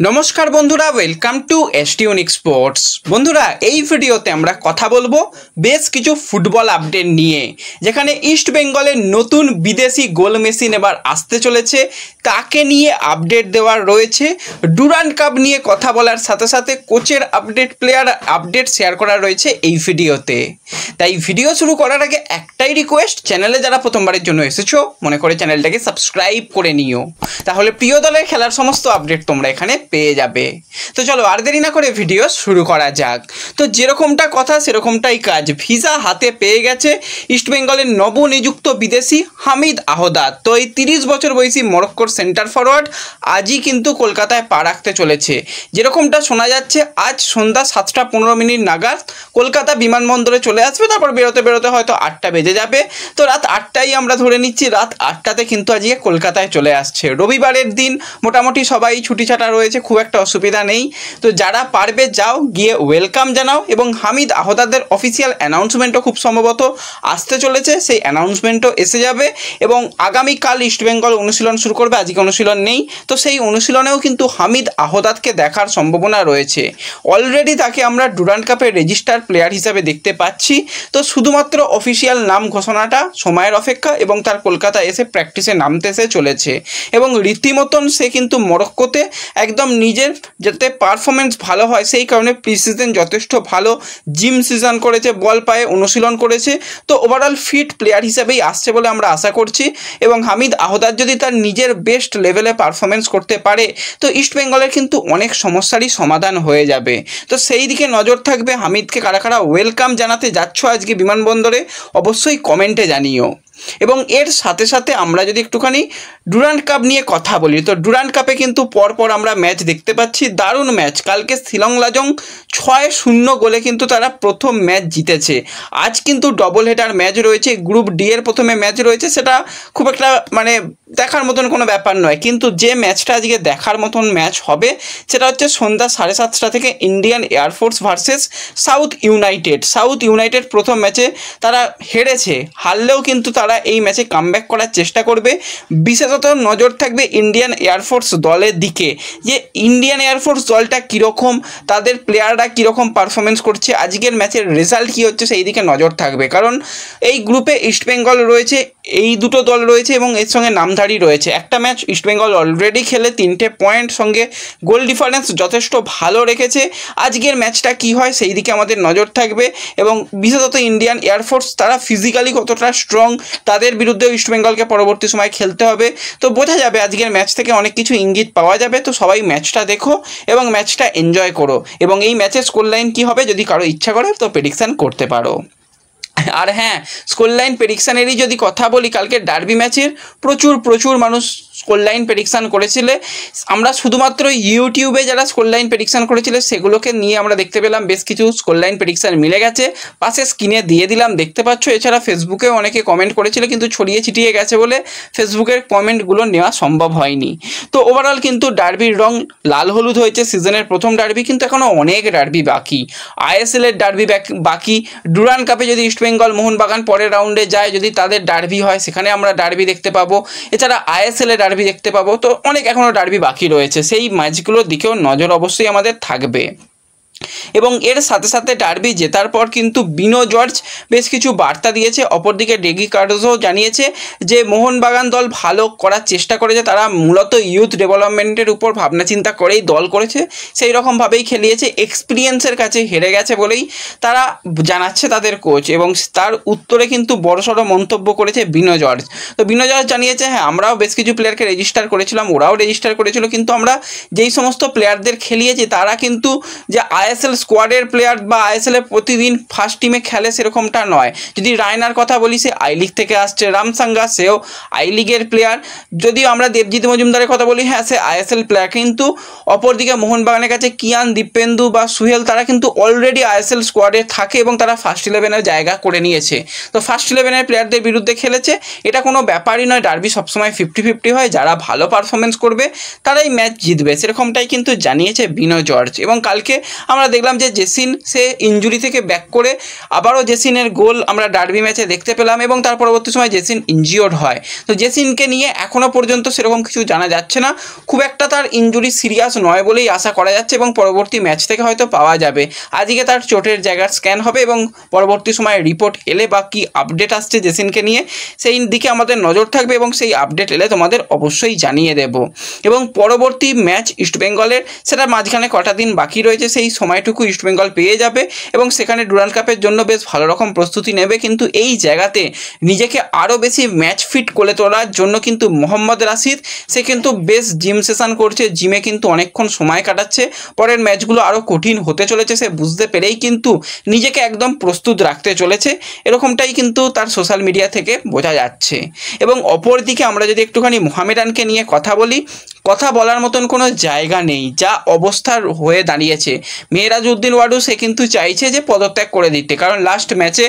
নমস্কার বন্ধুরা, welcome to এসটিউনিক sports. বন্ধুরা, এই ভিডিওতে আমরা কথা বলবো বেশ কিছু ফুটবল আপডেট নিয়ে, যেখানে ইস্ট বেঙ্গলের নতুন বিদেশি গোল মেশিন এবার আসতে চলেছে, তাকে নিয়ে আপডেট দেওয়ার রয়েছে। ডুরান্ড কাপ নিয়ে কথা বলার সাথে সাথে কোচের আপডেট, প্লেয়ার আপডেট শেয়ার করা রয়েছে এই ভিডিওতে। তাই ভিডিও শুরু করার আগে একটাই রিকোয়েস্ট, চ্যানেলে যারা প্রথমবারের জন্য এসেছো মনে করে চ্যানেলটাকে সাবস্ক্রাইব করে নিও, তাহলে প্রিয় দলের খেলার সমস্ত আপডেট তোমরা এখানে পেয়ে যাবে। তো চলো আর দেরি না করে ভিডিও শুরু করা যাক। তো যেরকমটা কথা সেরকমটাই কাজ, ভিসা হাতে পেয়ে গেছে ইস্টবেঙ্গলের নবনিযুক্ত বিদেশি হামিদ আহদাদ। তো এই 30 বছর বয়সী মরক্কোর সেন্টার ফরওয়ার্ড আজই কিন্তু কলকাতায় পা রাখতে চলেছে। যেরকমটা শোনা যাচ্ছে আজ সন্ধ্যা 7:15 নাগাদ কলকাতা বিমানবন্দরে চলে আসবে, তারপর বেরোতে বেরোতে হয়তো 8টা বেজে যাবে। তো রাত 8টাই আমরা ধরে নিচ্ছি, রাত 8টাতে কিন্তু আজকে কলকাতায় চলে আসছে। রবিবারের দিন মোটামুটি সবাই ছুটি ছাটা রয়েছে, খুব একটা অসুবিধা নেই। তো যারা পারবে যাও, গিয়ে ওয়েলকাম জানাও। এবং হামিদ আহদাদের অফিসিয়াল অ্যানাউন্সমেন্টও খুব সম্ভবত আসতে চলেছে, সেই অ্যানাউন্সমেন্টও এসে যাবে। এবং আগামীকাল ইস্টবেঙ্গল অনুশীলন শুরু করবে, আজকে অনুশীলন নেই। তো সেই অনুশীলনেও কিন্তু হামিদ আহদাদকে দেখার সম্ভাবনা রয়েছে। অলরেডি তাকে আমরা ডুরান্ড কাপের রেজিস্টার প্লেয়ার হিসাবে দেখতে পাচ্ছি। তো শুধুমাত্র অফিসিয়াল নাম ঘোষণাটা সময়ের অপেক্ষা, এবং তার কলকাতা এসে প্র্যাকটিসে নামতে এসে চলেছে। এবং রীতিমতন সে কিন্তু মরক্কোতে একদম নিজের যাতে পারফরমেন্স ভালো হয় সেই কারণে প্রি সিজন যথেষ্ট ভালো জিম সিজন করেছে, বল পায়ে অনুশীলন করেছে। তো ওভারঅল ফিট প্লেয়ার হিসাবেই আসছে বলে আমরা আশা করছি। এবং হামিদ আহদাদ যদি তার নিজের বেস্ট লেভেলে পারফরমেন্স করতে পারে তো ইস্টবেঙ্গলের কিন্তু অনেক সমস্যারই সমাধান হয়ে যাবে। তো সেই দিকে নজর থাকবে। হামিদকে কারা কারা ওয়েলকাম জানাতে যাচ্ছ আজকে বিমানবন্দরে অবশ্যই কমেন্টে জানিও। এবং এর সাথে সাথে আমরা যদি একটুখানি ডুরান্ড কাপ নিয়ে কথা বলি, তো ডুরান্ড কাপে কিন্তু পরপর আমরা ম্যাচ দেখতে পাচ্ছি, দারুণ ম্যাচ। কালকে শিলং লাজং 6-0 গোলে কিন্তু তারা প্রথম ম্যাচ জিতেছে। আজ কিন্তু ডবল হেডার ম্যাচ রয়েছে, গ্রুপ ডি এর প্রথমে ম্যাচ রয়েছে, সেটা খুব একটা দেখার মতন কোনো ব্যাপার নয়। কিন্তু যে ম্যাচটা আজকে দেখার মতন ম্যাচ হবে সেটা হচ্ছে সন্ধ্যা 7:30 থেকে Indian air force versus south United. South United প্রথম ম্যাচে তারা হেরেছে, হারলেও কিন্তু তারা এই ম্যাচে কামব্যাক করার চেষ্টা করবে। বিশেষত নজর থাকবে ইন্ডিয়ান এয়ারফোর্স দলের দিকে, যে ইন্ডিয়ান এয়ারফোর্স দলটা কীরকম, তাদের প্লেয়াররা কীরকম পারফরমেন্স করছে, আজকের ম্যাচের রেজাল্ট কী হচ্ছে সেই দিকে নজর থাকবে। কারণ এই গ্রুপে ইস্টবেঙ্গল রয়েছে, এই দুটো দল রয়েছে এবং এর সঙ্গে নামধারী রয়েছে। একটা ম্যাচ ইস্টবেঙ্গল অলরেডি খেলে 3টে পয়েন্ট, সঙ্গে গোল ডিফারেন্স যথেষ্ট ভালো রেখেছে। আজকের ম্যাচটা কি হয় সেই দিকে আমাদের নজর থাকবে। এবং বিশেষত ইন্ডিয়ান এয়ারফোর্স তারা ফিজিক্যালি কতটা স্ট্রং, তাদের বিরুদ্ধেও ইস্টবেঙ্গলকে পরবর্তী সময় খেলতে হবে। তো বোঝা যাবে, আজকের ম্যাচ থেকে অনেক কিছু ইঙ্গিত পাওয়া যাবে। তো সবাই ম্যাচটা দেখো এবং ম্যাচটা এনজয় করো। এবং এই ম্যাচের স্কোর লাইন কী হবে যদি কারো ইচ্ছা করে তো প্রেডিকশান করতে পারো। আর হ্যাঁ, স্কোর লাইন প্রেডিকশানেরই যদি কথা বলি, কালকে ডার্বি ম্যাচের প্রচুর মানুষ স্কোর লাইন প্রেডিকশান করেছিলে। আমরা শুধুমাত্র ইউটিউবে যারা স্কোর লাইন প্রেডিকশান করেছিলে সেগুলোকে নিয়ে আমরা দেখতে পেলাম বেশ কিছু স্কোর লাইন প্রেডিকশান মিলে গেছে, পাশে স্ক্রিনে দিয়ে দিলাম, দেখতে পাচ্ছ। এছাড়া ফেসবুকেও অনেকে কমেন্ট করেছিল, কিন্তু ছড়িয়ে ছিটিয়ে গেছে বলে ফেসবুকের কমেন্টগুলো নেওয়া সম্ভব হয়নি। তো ওভারঅল কিন্তু ডার্বির রং লাল হলুদ হয়েছে। সিজনের প্রথম ডার্বি, কিন্তু এখনও অনেক ডার্বি বাকি। আইএসএলের ডার্বি বাকি। ডুরান্ড কাপে যদি ইস্টবেঙ্গল মোহনবাগান পরের রাউন্ডে যায়, যদি তাদের ডার্বি হয় সেখানে আমরা ডার্বি দেখতে পাবো। এছাড়া আইএসএলের ডার্বি দেখতে পাবো। তো অনেক এখনও ডার্বি বাকি রয়েছে, সেই ম্যাচগুলোর দিকেও নজর অবশ্যই আমাদের থাকবে। এবং এর সাথে সাথে ডার্বি জেতার পর কিন্তু বিনো জর্জ বেশ কিছু বার্তা দিয়েছে। অপরদিকে ডেগি কার্ডোজও জানিয়েছে যে মোহনবাগান দল ভালো করার চেষ্টা করেছে, তারা মূলত ইউথ ডেভেলপমেন্টের উপর ভাবনা চিন্তা করেই দল করেছে, সেই রকমভাবেই খেলিয়েছে। এক্সপিরিয়েন্সের কাছে হেরে গেছে বলেই তারা জানাচ্ছে তাদের কোচ। এবং তার উত্তরে কিন্তু বড়সড় মন্তব্য করেছে বিনো জর্জ। তো বিনো জর্জ জানিয়েছে, হ্যাঁ আমরাও বেশ কিছু প্লেয়ারকে রেজিস্টার করেছিলাম, ওরাও রেজিস্টার করেছিল, কিন্তু আমরা যেই সমস্ত প্লেয়ারদের খেলিয়েছি তারা কিন্তু যে আইএসএল স্কোয়াডের প্লেয়ার বা আইএসএলের প্রতিদিন ফার্স্ট টিমে খেলে সেরকমটা নয়। যদি রায়নার কথা বলি, সে আই লিগ থেকে আসছে। রামসাঙ্গা, সেও আই লিগের প্লেয়ার। যদিও আমরা দেবজিৎ মজুমদারের কথা বলি, হ্যাঁ সে আইএসএল প্লেয়ার, কিন্তু অপরদিকে মোহনবাগানের কাছে কিয়ান, দীপেন্দু বা সুহেল তারা কিন্তু অলরেডি আইএসএল স্কোয়াডে থাকে এবং তারা ফার্স্ট 11-এর জায়গা করে নিয়েছে। তো ফার্স্ট 11-এর প্লেয়ারদের বিরুদ্ধে খেলেছে, এটা কোনো ব্যাপারই নয়। ডার্বি সবসময় 50-50 হয়, যারা ভালো পারফরমেন্স করবে তারাই ম্যাচ জিতবে, সেরকমটাই কিন্তু জানিয়েছে বিনো জর্জ। এবং কালকে আমরা আমরা দেখলাম যে জেসিন সে ইনজুরি থেকে ব্যাক করে আবারও জেসিনের গোল আমরা ডার্বি ম্যাচে দেখতে পেলাম এবং তার পরবর্তী সময় জেসিন ইনজিওর্ড হয়। তো জেসিনকে নিয়ে এখনও পর্যন্ত সেরকম কিছু জানা যাচ্ছে না, খুব একটা তার ইনজুরি সিরিয়াস নয় বলেই আশা করা যাচ্ছে এবং পরবর্তী ম্যাচ থেকে হয়তো পাওয়া যাবে। আজকে তার চোটের জায়গার স্ক্যান হবে এবং পরবর্তী সময়ে রিপোর্ট এলে বা কী আপডেট আসছে জেসিনকে নিয়ে সেই দিকে আমাদের নজর থাকবে এবং সেই আপডেট এলে তোমাদের অবশ্যই জানিয়ে দেব। এবং পরবর্তী ম্যাচ ইস্টবেঙ্গলের, সেটা মাঝখানে কটা দিন বাকি রয়েছে, সেই সময়টুকু ইস্টবেঙ্গল পেয়ে যাবে এবং সেখানে ডুরান্ড কাপের জন্য বেশ ভালো রকম প্রস্তুতি নেবে। কিন্তু এই জায়গাতে নিজেকে আরও বেশি ম্যাচ ফিট করে তোলার জন্য কিন্তু মোহাম্মদ রাশিদ সে কিন্তু বেশ জিম সেশন করছে, জিমে কিন্তু অনেকক্ষণ সময় কাটাচ্ছে। পরের ম্যাচগুলো আরও কঠিন হতে চলেছে সে বুঝতে পেরেই কিন্তু নিজেকে একদম প্রস্তুত রাখতে চলেছে, এরকমটাই কিন্তু তার সোশ্যাল মিডিয়া থেকে বোঝা যাচ্ছে। এবং অপরদিকে আমরা যদি একটুখানি মোহামেডানকে নিয়ে কথা বলি, কথা বলার মতন কোনো জায়গা নেই যা অবস্থার হয়ে দাঁড়িয়েছে। মেহরাজউদ্দিন ওয়াডু সে কিন্তু চাইছে যে পদত্যাগ করে দিতে, কারণ লাস্ট ম্যাচে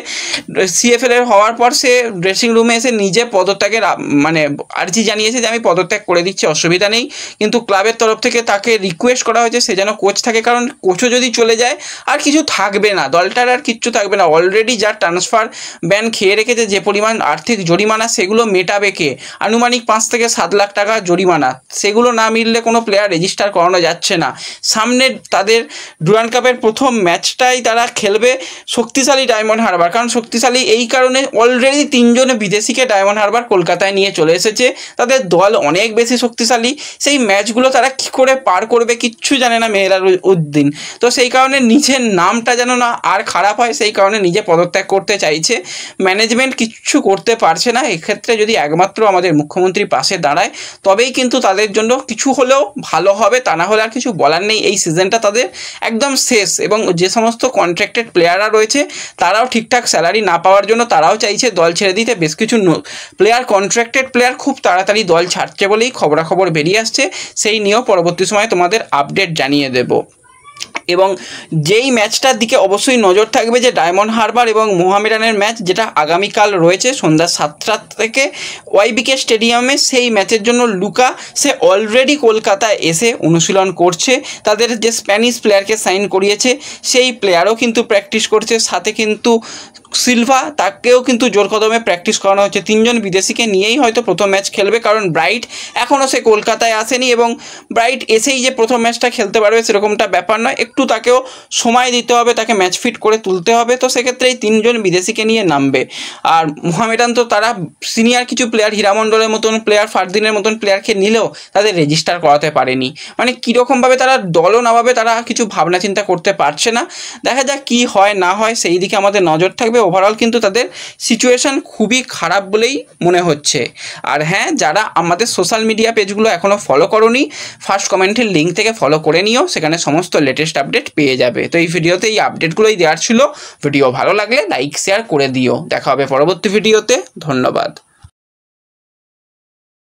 সিএফএল এর হওয়ার পর সে ড্রেসিং রুমে এসে নিজে পদত্যাগের মানে আর্জি জানিয়েছে যে আমি পদত্যাগ করে দিচ্ছি, অসুবিধা নেই। কিন্তু ক্লাবের তরফ থেকে তাকে রিকোয়েস্ট করা হয়েছে সে যেন কোচ থাকে, কারণ কোচও যদি চলে যায় আর কিছু থাকবে না, দলটার আর কিচ্ছু থাকবে না। অলরেডি যা ট্রান্সফার ব্যান খেয়ে রেখেছে, যে পরিমাণ আর্থিক জরিমানা সেগুলো মেটাবে কে? আনুমানিক 5 থেকে 7 লাখ টাকা জরিমানা, সেগুলো না মিললে কোনো প্লেয়ার রেজিস্টার করানো যাচ্ছে না। সামনে তাদের ডুরান্ড কাপের প্রথম ম্যাচটাই তারা খেলবে শক্তিশালী ডায়মন্ড হারবার, কারণ শক্তিশালী এই কারণে অলরেডি 3 জন বিদেশিকে ডায়মন্ড হারবার কলকাতায় নিয়ে চলে এসেছে, তাদের দল অনেক বেশি শক্তিশালী। সেই ম্যাচগুলো তারা কী করে পার করবে কিচ্ছু জানে না মেহরাজউদ্দিন, তো সেই কারণে নিজের নামটা যেন না আর খারাপ হয় সেই কারণে নিজে পদত্যাগ করতে চাইছে। ম্যানেজমেন্ট কিচ্ছু করতে পারছে না, এক্ষেত্রে যদি একমাত্র আমাদের মুখ্যমন্ত্রী পাশে দাঁড়ায় তবেই কিন্তু তাদের জন্য কিছু হলেও ভালো হবে, তা না হলে আর কিছু বলার নেই। এই সিজনটা তাদের একদম শেষ এবং যে সমস্ত কন্ট্রাক্টেড প্লেয়াররা রয়েছে তারাও ঠিকঠাক স্যালারি না পাওয়ার জন্য তারাও চাইছে দল ছেড়ে দিতে। বেশ কিছু প্লেয়ার, কন্ট্রাক্টেড প্লেয়ার খুব তাড়াতাড়ি দল ছাড়ছে বলেই খবরাখবর বেরিয়ে আসছে, সেই নিয়েও পরবর্তী সময়ে তোমাদের আপডেট জানিয়ে দেব। এবং যেই ম্যাচটার দিকে অবশ্যই নজর থাকবে যে ডায়মন্ড হারবার এবং মোহামেডানের ম্যাচ, যেটা আগামীকাল রয়েছে সন্ধ্যা 7টা থেকে ওয়াইবিকে স্টেডিয়ামে, সেই ম্যাচের জন্য লুকা সে অলরেডি কলকাতায় এসে অনুশীলন করছে। তাদের যে স্প্যানিশ প্লেয়ারকে সাইন করিয়েছে সেই প্লেয়ারও কিন্তু প্র্যাকটিস করছে, সাথে কিন্তু সিলভা তাকেও কিন্তু জোর কদমে প্র্যাকটিস করানো হচ্ছে। 3 জন বিদেশিকে নিয়েই হয়তো প্রথম ম্যাচ খেলবে, কারণ ব্রাইট এখনও সে কলকাতায় আসেনি এবং ব্রাইট এসেই যে প্রথম ম্যাচটা খেলতে পারবে সেরকমটা ব্যাপার নয়, একটু তাকেও সময় দিতে হবে, তাকে ম্যাচ ফিট করে তুলতে হবে। তো সেক্ষেত্রে এই 3 জন বিদেশিকে নিয়ে নামবে। আর মোহামেডান তো তারা সিনিয়র কিছু প্লেয়ার, হীরামণ্ডলের মতন প্লেয়ার, ফারদিনের মতন প্লেয়ারকে নিলেও তাদের রেজিস্টার করাতে পারেনি। মানে কীরকমভাবে তারা দলও নামাবে তারা কিছু ভাবনা চিন্তা করতে পারছে না। দেখা যাক কী হয় না হয়, সেই দিকে আমাদের নজর থাকবে। ওভারঅল কিন্তু তাদের সিচুয়েশান খুবই খারাপ বলেই মনে হচ্ছে। আর হ্যাঁ, যারা আমাদের সোশ্যাল মিডিয়া পেজগুলো এখনও ফলো করোনি, ফার্স্ট কমেন্টের লিঙ্ক থেকে ফলো করে নিও, সেখানে সমস্ত লেটেস্ট আপডেট পেয়ে যাবে। তো এই ভিডিওতে এই আপডেটগুলোই দেওয়ার ছিল। ভিডিও ভালো লাগলে লাইক শেয়ার করে দিও। দেখা হবে পরবর্তী ভিডিওতে। ধন্যবাদ।